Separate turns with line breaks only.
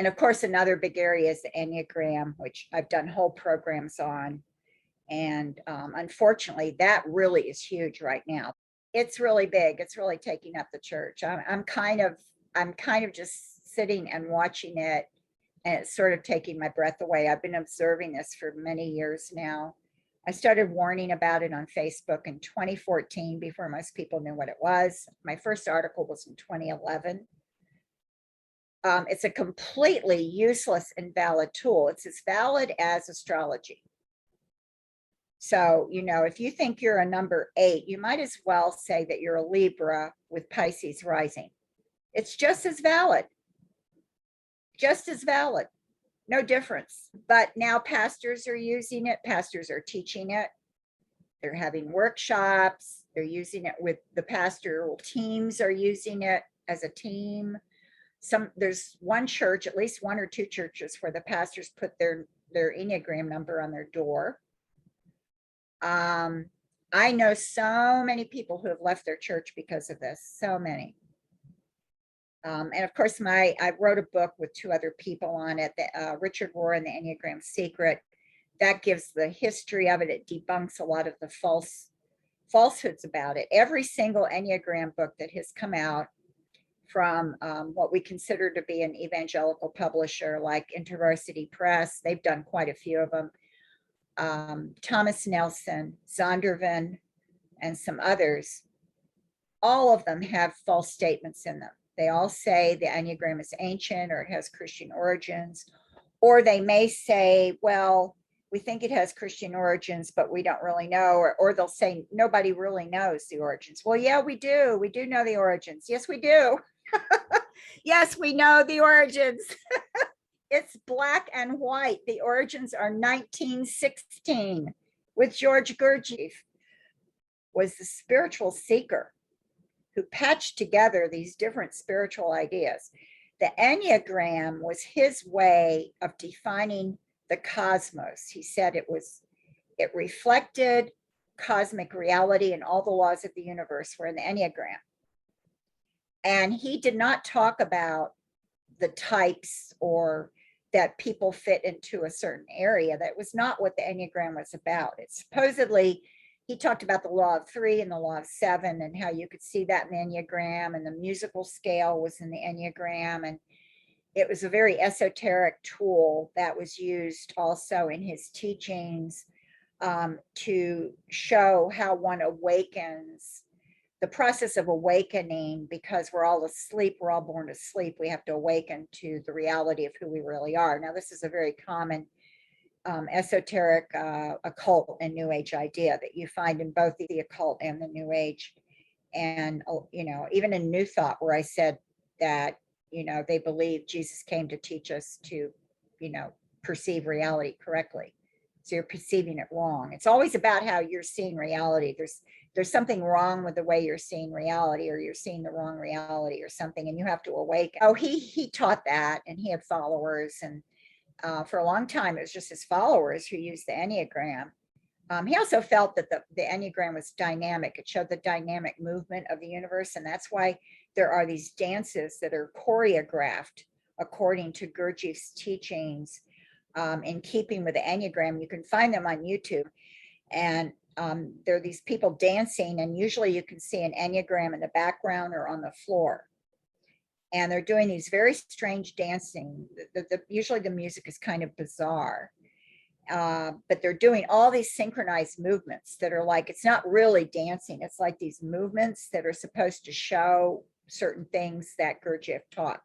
of course, another big area is the Enneagram, which I've done whole programs on. And unfortunately, that really is huge right now. It's really big. It's really taking up the church. I'm kind of just sitting and watching it, and it's sort of taking my breath away. I've been observing this for many years now. I started warning about it on Facebook in 2014 before most people knew what it was. My first article was in 2011. It's a completely useless, invalid tool. It's as valid as astrology. So, you know, if you think you're a number 8, you might as well say that you're a Libra with Pisces rising. It's just as valid. Just as valid. No difference. But now pastors are using it. Pastors are teaching it. They're having workshops. They're using it with the pastoral teams are using it as a team. There's one church, at least 1 or 2 churches, where the pastors put their Enneagram number on their door. I know so many people who have left their church because of this, so many. And of course, I wrote a book with 2 other people on it, Richard Rohr and the Enneagram Secret. That gives the history of it. It debunks a lot of the falsehoods about it. Every single Enneagram book that has come out from what we consider to be an evangelical publisher like InterVarsity Press, they've done quite a few of them. Thomas Nelson, Zondervan, and some others, all of them have false statements in them. They all say the Enneagram is ancient or it has Christian origins, or they may say, well, we think it has Christian origins, but we don't really know, or they'll say nobody really knows the origins. Well, yeah, we do. We do know the origins. Yes, we do. Yes, we know the origins. It's black and white. The origins are 1916 with George Gurdjieff, was the spiritual seeker who patched together these different spiritual ideas. The Enneagram was his way of defining the cosmos. He said it reflected cosmic reality, and all the laws of the universe were in the Enneagram. And he did not talk about the types or that people fit into a certain area. That was not what the Enneagram was about. It's supposedly, he talked about the law of 3 and the law of 7 and how you could see that in the Enneagram, and the musical scale was in the Enneagram. And it was a very esoteric tool that was used also in his teachings to show how one awakens, the process of awakening, because we're all asleep, we're all born asleep. We have to awaken to the reality of who we really are. Now, this is a very common esoteric occult and New Age idea that you find in both the occult and the New Age. And, you know, even in New Thought, where I said that, you know, they believe Jesus came to teach us to, you know, perceive reality correctly. So you're perceiving it wrong. It's always about how you're seeing reality. There's something wrong with the way you're seeing reality, or you're seeing the wrong reality or something, and you have to awaken. Oh, he taught that, and he had followers, and for a long time it was just his followers who used the Enneagram. He also felt that the Enneagram was dynamic. It showed the dynamic movement of the universe, and that's why there are these dances that are choreographed according to Gurdjieff's teachings, in keeping with the Enneagram. You can find them on YouTube, and there are these people dancing, and usually you can see an Enneagram in the background or on the floor. And they're doing these very strange dancing. Usually the music is kind of bizarre, but they're doing all these synchronized movements that are like, it's not really dancing. It's like these movements that are supposed to show certain things that Gurdjieff taught.